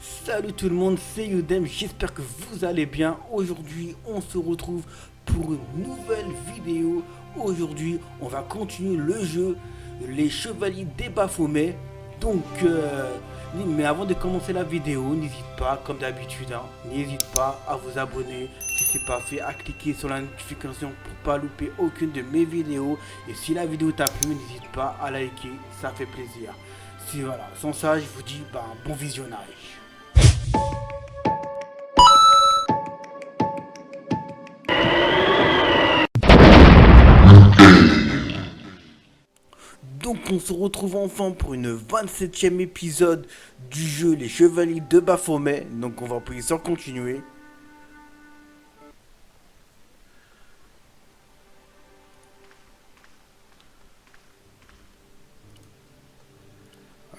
Salut tout le monde, c'est Yudem, j'espère que vous allez bien. Aujourd'hui, on se retrouve pour une nouvelle vidéo. Aujourd'hui, on va continuer le jeu Les Chevaliers des Baphomet. Mais avant de commencer la vidéo, n'hésite pas, comme d'habitude, n'hésite pas à vous abonner si c'est pas fait, à cliquer sur la notification pour pas louper aucune de mes vidéos. Et si la vidéo t'a plu, n'hésite pas à liker, ça fait plaisir. Si voilà, sans ça, je vous dis bon visionnage. Donc on se retrouve enfin pour une 27e épisode du jeu Les Chevaliers de Baphomet. Donc on va appuyer sur continuer.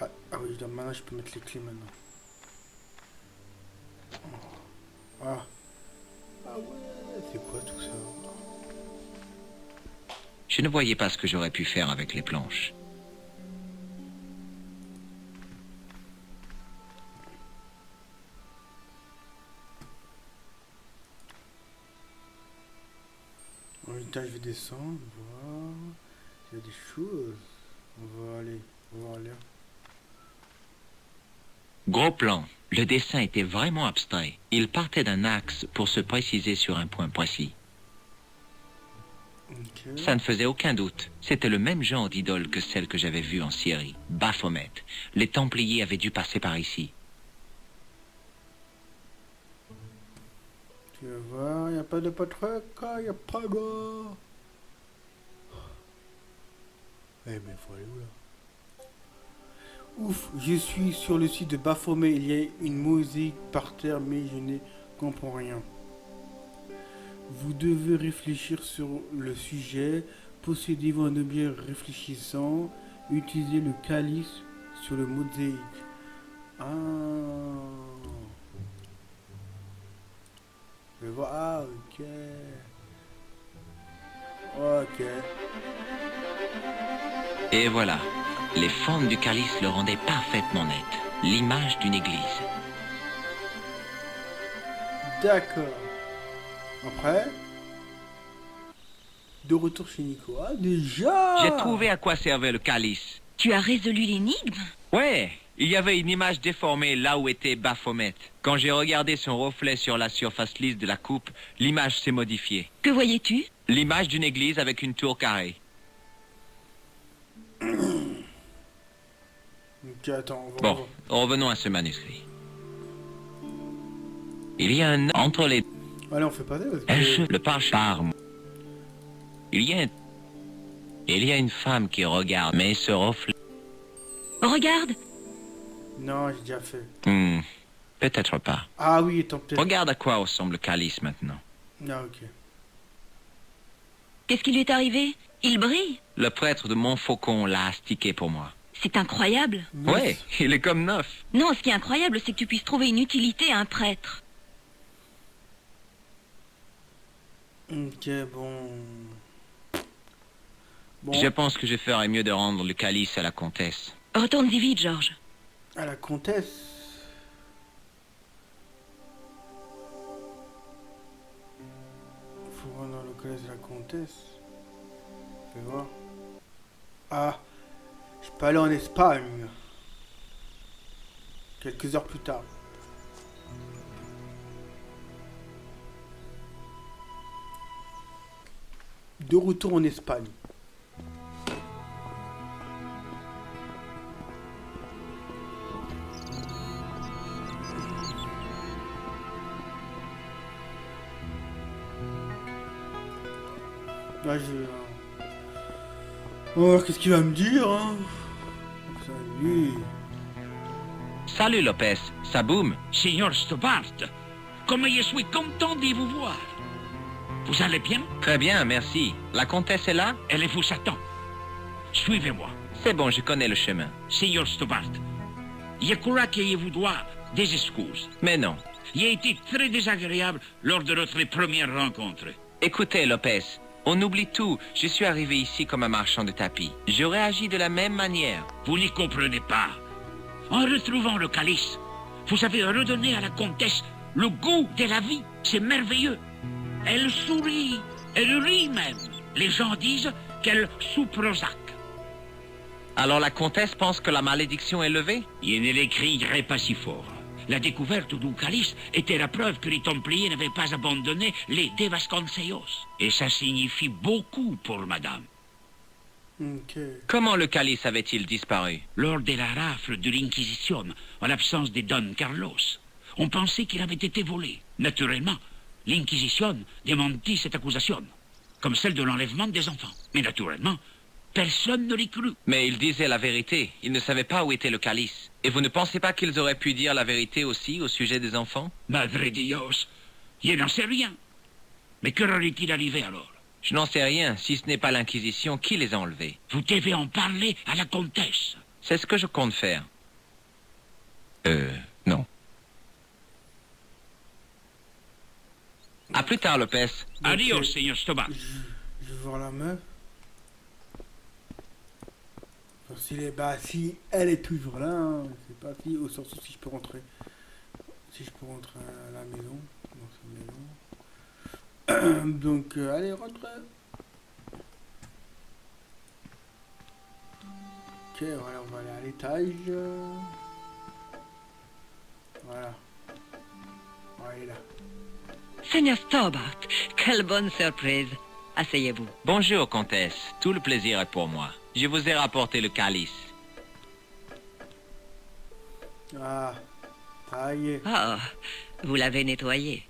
Ah oui, maintenant je peux mettre les clés maintenant. Ah ouais, c'est quoi tout ça? Je ne voyais pas ce que j'aurais pu faire avec les planches. En même temps, je vais descendre, voir. Il y a des choses. On va aller voir là. Gros plan. Le dessin était vraiment abstrait. Il partait d'un axe pour se préciser sur un point précis. Ok. Ça ne faisait aucun doute. C'était le même genre d'idole que celle que j'avais vue en Syrie, Baphomet. Les Templiers avaient dû passer par ici. Tu vas voir, il n'y a pas de patrouille, il n'y a pas de... Eh mais il faut aller où là? Ouf, je suis sur le site de Baphomet, il y a une mosaïque par terre mais je ne comprends rien. Vous devez réfléchir sur le sujet, possédez-vous un objet réfléchissant, utilisez le calice sur le mosaïque. Ah. Je vois, ah ok. Ok. Et voilà. Les fentes du calice le rendaient parfaitement net. L'image d'une église. D'accord. Après, de retour chez Nico. Ah, déjà! J'ai trouvé à quoi servait le calice. Tu as résolu l'énigme? Ouais, il y avait une image déformée là où était Baphomet. Quand j'ai regardé son reflet sur la surface lisse de la coupe, l'image s'est modifiée. Que voyais-tu? L'image d'une église avec une tour carrée. Ok, attends, on va Bon, voir. revenons à ce manuscrit. Il y a un entre les Allez, on fait pas ça parce que... le parchemin. Il y a une femme qui regarde, mais ce reflet... Regarde! Non, j'ai déjà fait. Peut-être pas. Ah oui, attends, peut-être. Regarde à quoi ressemble le calice maintenant. Ah, ok. Qu'est-ce qui lui est arrivé? Il brille? Le prêtre de Montfaucon l'a astiqué pour moi. C'est incroyable. Ouais, il est comme neuf. Non, ce qui est incroyable, c'est que tu puisses trouver une utilité à un prêtre. Ok, bon... Bon, Je pense que je ferais mieux de rendre le calice à la comtesse. Retourne-y vite, Georges. à la comtesse. Faut rendre le collège de la comtesse. Fais voir. Ah, je peux aller en Espagne. Quelques heures plus tard. De retour en Espagne. Là, on va voir qu'est-ce qu'il va me dire, hein. Salut. Salut Lopez, ça boum. Signor Stobart, comme je suis content de vous voir. Vous allez bien? Très bien, merci. La comtesse est là? Elle vous attend. Suivez-moi. C'est bon, je connais le chemin. Signor Stobart, je crois que je vous dois des excuses. Mais non. J'ai été très désagréable lors de notre première rencontre. Écoutez Lopez, on oublie tout. Je suis arrivé ici comme un marchand de tapis. J'aurais agi de la même manière. Vous n'y comprenez pas. En retrouvant le calice, vous avez redonné à la comtesse le goût de la vie. C'est merveilleux. Elle sourit, elle rit même. Les gens disent qu'elle sous Prozac. Alors la comtesse pense que la malédiction est levée? Je ne l'écrirai pas si fort. La découverte du calice était la preuve que les Templiers n'avaient pas abandonné les de Vasconcelos. Et ça signifie beaucoup pour madame. Ok. Comment le calice avait-il disparu? Lors de la rafle de l'Inquisition, en l'absence de Don Carlos, on pensait qu'il avait été volé. Naturellement, l'Inquisition démentit cette accusation, comme celle de l'enlèvement des enfants. Mais naturellement, personne ne l'y crut. Mais il disait la vérité. Il ne savait pas où était le calice. Et vous ne pensez pas qu'ils auraient pu dire la vérité aussi au sujet des enfants? Madre Dios, je n'en sais rien. Mais que leur est-il arrivé alors? Je n'en sais rien. Si ce n'est pas l'Inquisition, qui les a enlevés? Vous devez en parler à la comtesse. C'est ce que je compte faire. Non. À plus tard, Lopez. Adios, Seigneur Stobart. Je vais voir la meuf. Enfin, si elle est toujours là, hein, c'est pas si, au sens où si je peux rentrer. Si je peux rentrer à la maison. Dans cette maison. Donc, allez, rentre. Ok, voilà, on va aller à l'étage. Voilà. Ouais, elle est là. Seigneur Stobart, quelle bonne surprise. Asseyez-vous. Bonjour, comtesse. Tout le plaisir est pour moi. Je vous ai rapporté le calice. Ah, ça y est. Ah, vous l'avez nettoyé.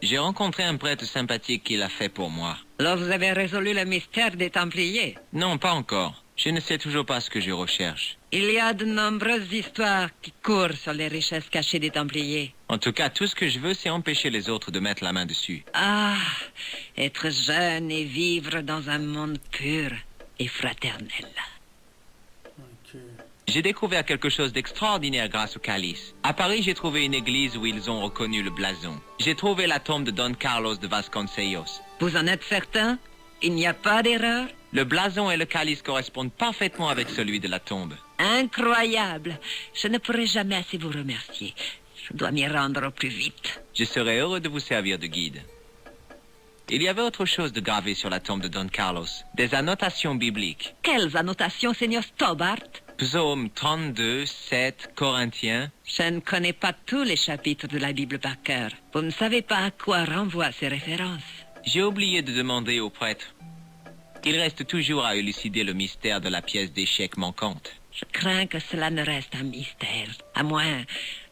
J'ai rencontré un prêtre sympathique qui l'a fait pour moi. Alors vous avez résolu le mystère des Templiers. Non, pas encore. Je ne sais toujours pas ce que je recherche. Il y a de nombreuses histoires qui courent sur les richesses cachées des Templiers. En tout cas, tout ce que je veux, c'est empêcher les autres de mettre la main dessus. Ah, être jeune et vivre dans un monde pur et fraternel. Ok. J'ai découvert quelque chose d'extraordinaire grâce au calice. À Paris, j'ai trouvé une église où ils ont reconnu le blason. J'ai trouvé la tombe de Don Carlos de Vasconcelos. Vous en êtes certain? Il n'y a pas d'erreur? Le blason et le calice correspondent parfaitement avec celui de la tombe. Incroyable. Je ne pourrai jamais assez vous remercier. Je dois m'y rendre au plus vite. Je serais heureux de vous servir de guide. Il y avait autre chose de gravé sur la tombe de Don Carlos. Des annotations bibliques. Quelles annotations, Seigneur Stobart? Psaume 32, 7, Corinthiens. Je ne connais pas tous les chapitres de la Bible par cœur. Vous ne savez pas à quoi renvoient ces références. J'ai oublié de demander au prêtre. Il reste toujours à élucider le mystère de la pièce d'échecs manquante. Je crains que cela ne reste un mystère, à moins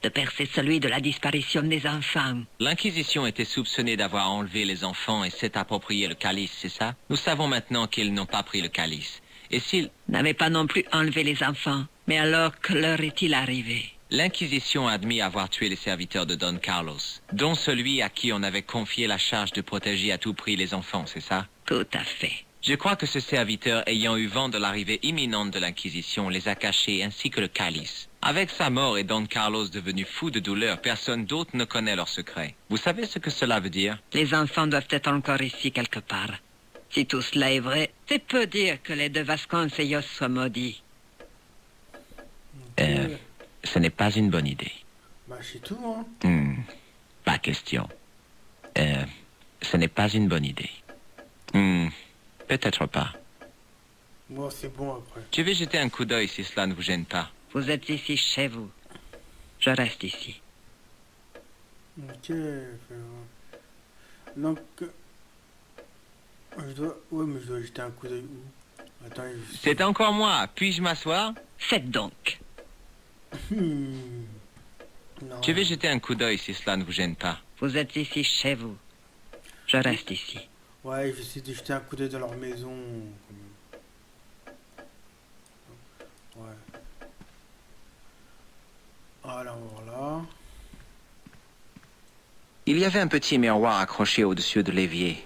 de percer celui de la disparition des enfants. L'Inquisition était soupçonnée d'avoir enlevé les enfants et s'est approprié le calice, c'est ça? Nous savons maintenant qu'ils n'ont pas pris le calice. Et s'ils N'avaient pas non plus enlevé les enfants. Mais alors, que leur est-il arrivé? L'Inquisition a admis avoir tué les serviteurs de Don Carlos, dont celui à qui on avait confié la charge de protéger à tout prix les enfants, c'est ça? Tout à fait. Je crois que ce serviteur, ayant eu vent de l'arrivée imminente de l'Inquisition, les a cachés ainsi que le calice. Avec sa mort et Don Carlos devenu fou de douleur, personne d'autre ne connaît leur secret. Vous savez ce que cela veut dire? Les enfants doivent être encore ici quelque part. Si tout cela est vrai, c'est peu dire que les de Vasconcelos soient maudits. Ce n'est pas une bonne idée. Bah, c'est tout, hein. Pas question. Ce n'est pas une bonne idée. Peut-être pas. Moi, c'est bon après. Je vais jeter un coup d'œil si cela ne vous gêne pas. Vous êtes ici chez vous. Je reste ici. Ok, donc, je dois, ouais, mais je dois jeter un coup d'œil où? Attends, C'est encore moi. Puis-je m'asseoir? Faites donc. Non. Je vais jeter un coup d'œil si cela ne vous gêne pas. Vous êtes ici chez vous. Je reste ici. Ouais, j'essaie de jeter un coup d'œil dans leur maison. Ouais. Alors, voilà. Il y avait un petit miroir accroché au-dessus de l'évier.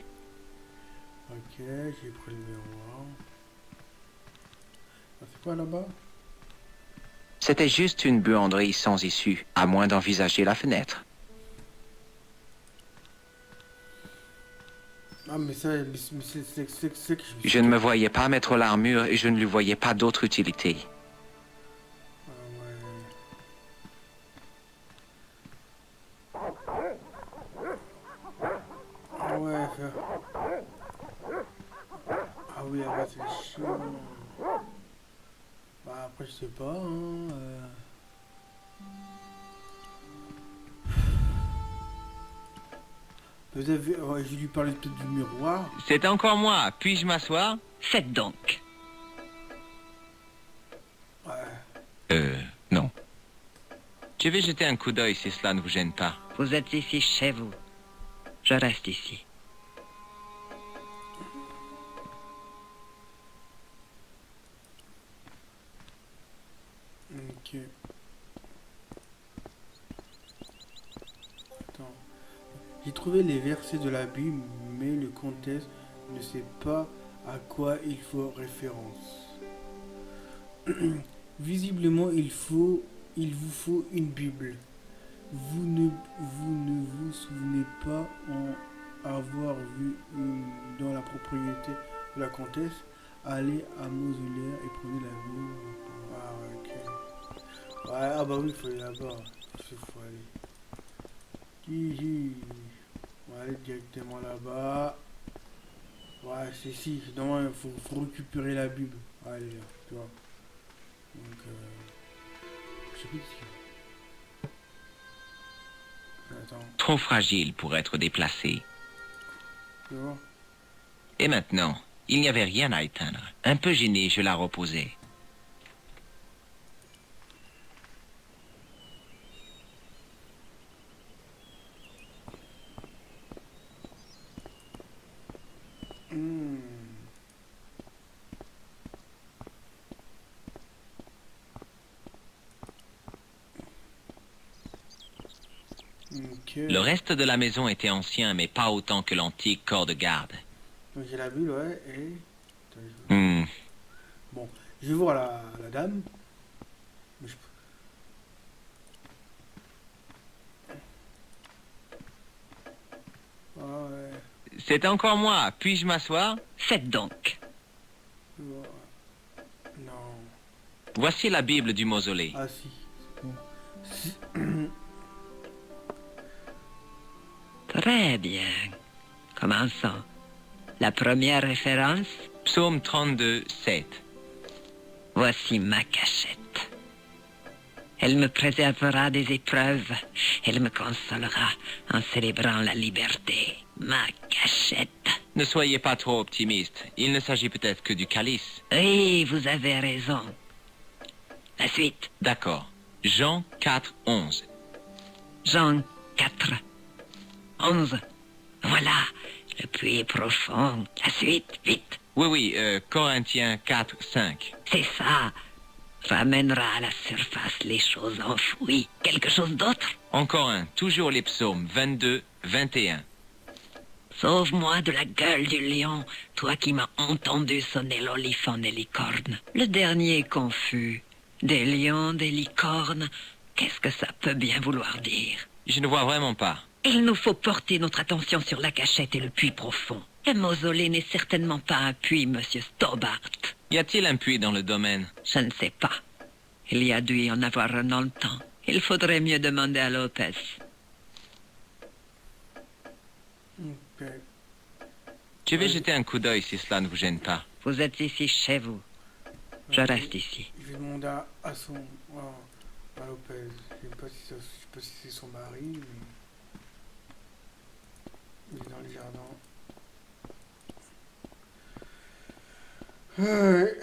Ok, j'ai pris le miroir. Ah, c'est quoi là-bas? C'était juste une buanderie sans issue, à moins d'envisager la fenêtre. Ah, mais ça, mais c'est que je me suis... Je ne me voyais pas mettre l'armure et je ne lui voyais pas d'autre utilité. Ah, ouais. Ah, ouais, ah oui, ah ouais, c'est chiant. Bah, après, je sais pas, hein. Vous avez... ouais, je lui parlais peut-être du miroir. C'est encore moi. Puis-je m'asseoir? Faites donc. Ouais. Non. Je vais jeter un coup d'œil si cela ne vous gêne pas. Vous êtes ici chez vous. Je reste ici. Ok. Attends. J'ai trouvé les versets de la Bible, mais le comtesse ne sait pas à quoi il faut référence. Visiblement, il vous faut une Bible. Vous ne vous souvenez pas en avoir vu une dans la propriété de la comtesse. Allez à Mausolère et prenez la Bible. Ah, ok. Ouais, ah bah oui, il faut aller là-bas. Il faut aller. Hihi. On va aller directement là-bas. Ouais, c'est si. Normalement, il faut récupérer la Bible. Allez, là, tu vois. Donc, je sais plus ce qu'il y a. Attends, Trop fragile pour être déplacé. tu vois. Et maintenant, il n'y avait rien à éteindre. Un peu gêné, je la reposai. Hmm. Ok. Le reste de la maison était ancien, mais pas autant que l'antique corps de garde. Donc j'ai la Bible, ouais, et... Attends, je... Hmm. Bon, je vais voir la dame. Mais je... Ah ouais. C'est encore moi. Puis-je m'asseoir? Faites donc. Ouais. Non. Voici la Bible du mausolée. Ah si. C'est bon. Si. Très bien. Commençons. La première référence, Psaume 32, 7. voici ma cachette. Elle me préservera des épreuves. Elle me consolera en célébrant la liberté. Ma cachette. Ne soyez pas trop optimiste. Il ne s'agit peut-être que du calice. Oui, vous avez raison. La suite. D'accord. Jean 4, 11. Jean 4, 11. Voilà. Le puits est profond. La suite, vite. Oui, Corinthiens 4, 5. C'est ça. Ramènera à la surface les choses enfouies. Quelque chose d'autre? Encore un. Toujours les psaumes 22, 21. Sauve-moi de la gueule du lion, toi qui m'as entendu sonner l'olifant des licornes. Le dernier est confus. Des lions, des licornes, qu'est-ce que ça peut bien vouloir dire? Je ne vois vraiment pas. Il nous faut porter notre attention sur la cachette et le puits profond. Le mausolée n'est certainement pas un puits, monsieur Stobart. Y a-t-il un puits dans le domaine? Je ne sais pas. Il y a dû y en avoir un dans le temps. Il faudrait mieux demander à Lopez. Ok. Je vais jeter un coup d'œil si cela ne vous gêne pas. Vous êtes ici chez vous. Je reste ici. Je vais demander à son... à Lopez. Je sais pas si c'est son mari, mais... Il est dans le jardin. Ouais.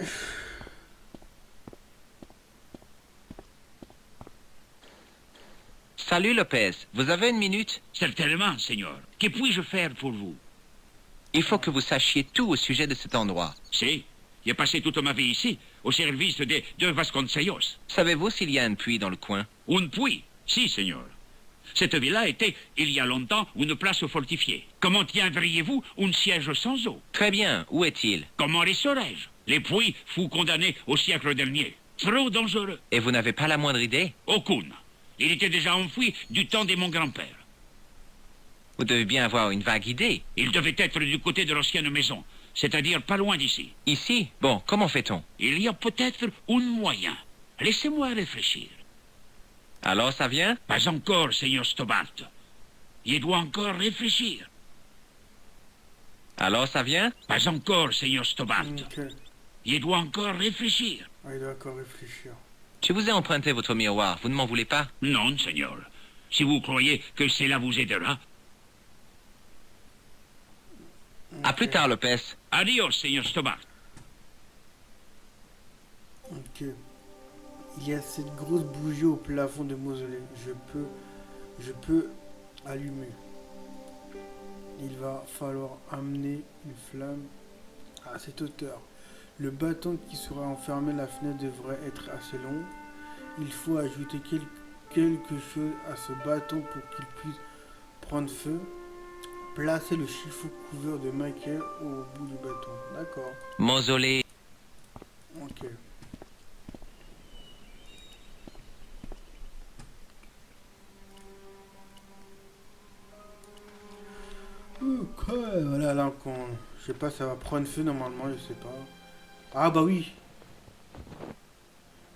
Salut Lopez, vous avez une minute? Certainement, Seigneur. Que puis-je faire pour vous? Il faut que vous sachiez tout au sujet de cet endroit. Si, j'ai passé toute ma vie ici, au service de Vasconcelos. Savez-vous s'il y a un puits dans le coin? Un puits? Si, Seigneur. Cette villa était, il y a longtemps, une place fortifiée. Comment tiendriez-vous un siège sans eau? Très bien, où est-il? Comment les saurais-je? Le puits fut condamné au siècle dernier. Trop dangereux. Et vous n'avez pas la moindre idée? Aucune. Il était déjà enfoui du temps de mon grand-père. Vous devez bien avoir une vague idée. Il devait être du côté de l'ancienne maison, c'est-à-dire pas loin d'ici. Ici? Bon, comment fait-on? Il y a peut-être un moyen. Laissez-moi réfléchir. Alors ça vient? Pas encore, Seigneur Stobart. Il doit encore réfléchir. Alors ça vient? Pas encore, Seigneur Stobart. Ok. Il doit encore réfléchir. Ah, il doit encore réfléchir. Je vous ai emprunté votre miroir, vous ne m'en voulez pas? Non, Seigneur. Si vous croyez que cela vous aidera. À plus tard, Lopez. Adios, Seigneur Stobart. Ok. Il y a cette grosse bougie au plafond de mausolée. Je peux allumer. Il va falloir amener une flamme à cette hauteur. Le bâton qui sera enfermé la fenêtre devrait être assez long. Il faut ajouter quelque chose à ce bâton pour qu'il puisse prendre feu. Placez le chiffon couvert de Michael au bout du bâton. D'accord. Mausolée. Ok. Ok, voilà, là, je sais pas, ça va prendre feu normalement, je sais pas. Ah bah oui.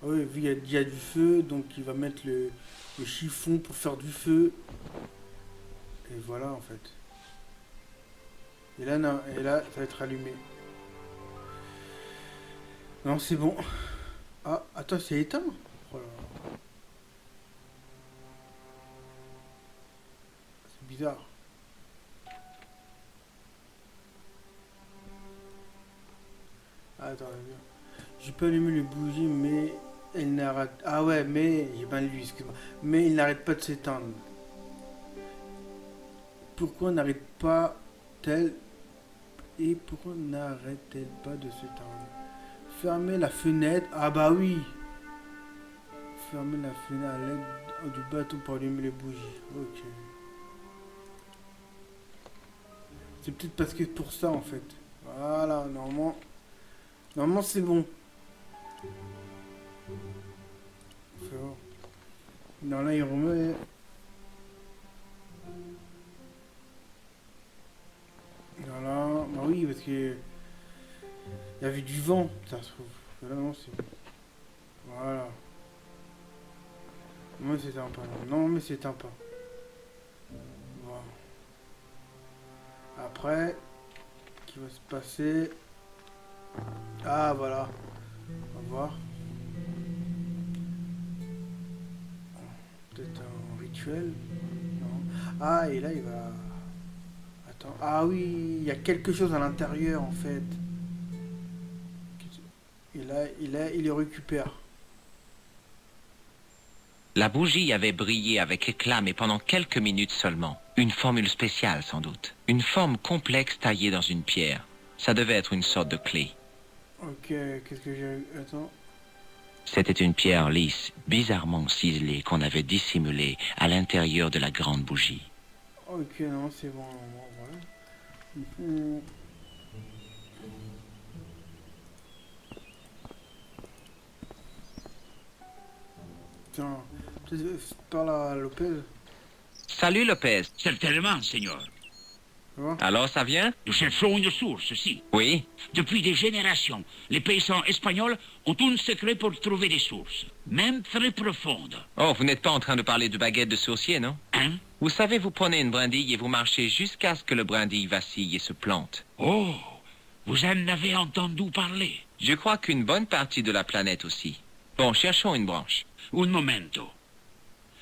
Ah oui, vu il y a du feu, donc il va mettre le chiffon pour faire du feu. Et voilà en fait. Et là, non, et là, ça va être allumé. Non, c'est bon. Ah, attends, c'est éteint. Oh là là. C'est bizarre. Ah, attends, je peux allumer les bougies, mais elle n'arrête. Ah ouais, mais j'ai mal lu, excuse-moi. Mais il n'arrête pas de s'éteindre. Pourquoi n'arrête-t-elle pas de s'éteindre? Fermez la fenêtre. Ah bah oui. Fermez la fenêtre à l'aide du bâton pour allumer les bougies. Ok. C'est peut-être parce que pour ça en fait. Voilà, normalement c'est bon. Non, là il remet. Voilà, bah oui, parce que il y avait du vent, ça se trouve. Là, non, c'est bon. Voilà. Moi c'est sympa. Non, mais c'est sympa. Voilà. Après, qui va se passer? Ah, voilà. On va voir. Peut-être un rituel. Non. Ah, et là il va. Attends. Ah oui, il y a quelque chose à l'intérieur en fait. Et là, il le récupère. La bougie avait brillé avec éclat, mais pendant quelques minutes seulement. Une formule spéciale, sans doute. Une forme complexe taillée dans une pierre. Ça devait être une sorte de clé. Ok, qu'est-ce que j'ai... Attends. C'était une pierre lisse, bizarrement ciselée, qu'on avait dissimulée à l'intérieur de la grande bougie. Ok, non, c'est bon, voilà. Tiens, parle à Lopez. Salut, Lopez. Certainement, Seigneur. Tu vois? Alors, ça vient? Nous cherchons une source, si. Oui. Depuis des générations, les paysans espagnols ont un secret pour trouver des sources, même très profondes. Oh, vous n'êtes pas en train de parler de baguette de sourcier, non? Hein? Vous savez, vous prenez une brindille et vous marchez jusqu'à ce que le brindille vacille et se plante. Oh, vous en avez entendu parler. Je crois qu'une bonne partie de la planète aussi. Bon, cherchons une branche. Un momento.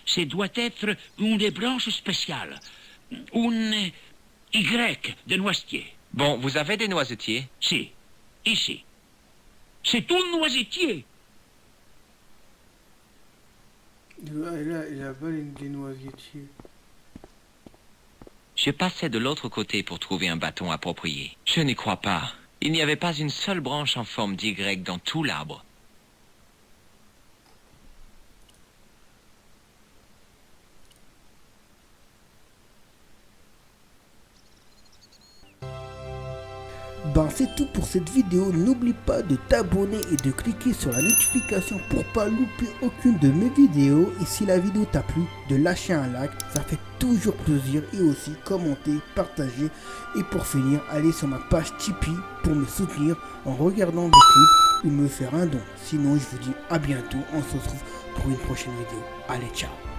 Ce doit être une des branches spéciales. Une Y de noisetier. Bon, vous avez des noisetiers? Si, ici. C'est un noisetier. Il a pas des noisetiers. Je passais de l'autre côté pour trouver un bâton approprié. Je n'y crois pas. Il n'y avait pas une seule branche en forme d'Y dans tout l'arbre. Ben c'est tout pour cette vidéo, n'oublie pas de t'abonner et de cliquer sur la notification pour pas louper aucune de mes vidéos. Et si la vidéo t'a plu, de lâcher un like, ça fait toujours plaisir. Et aussi commenter, partager. Et pour finir, allez sur ma page Tipeee pour me soutenir en regardant des clips ou me faire un don. Sinon, je vous dis à bientôt. On se retrouve pour une prochaine vidéo. Allez, ciao.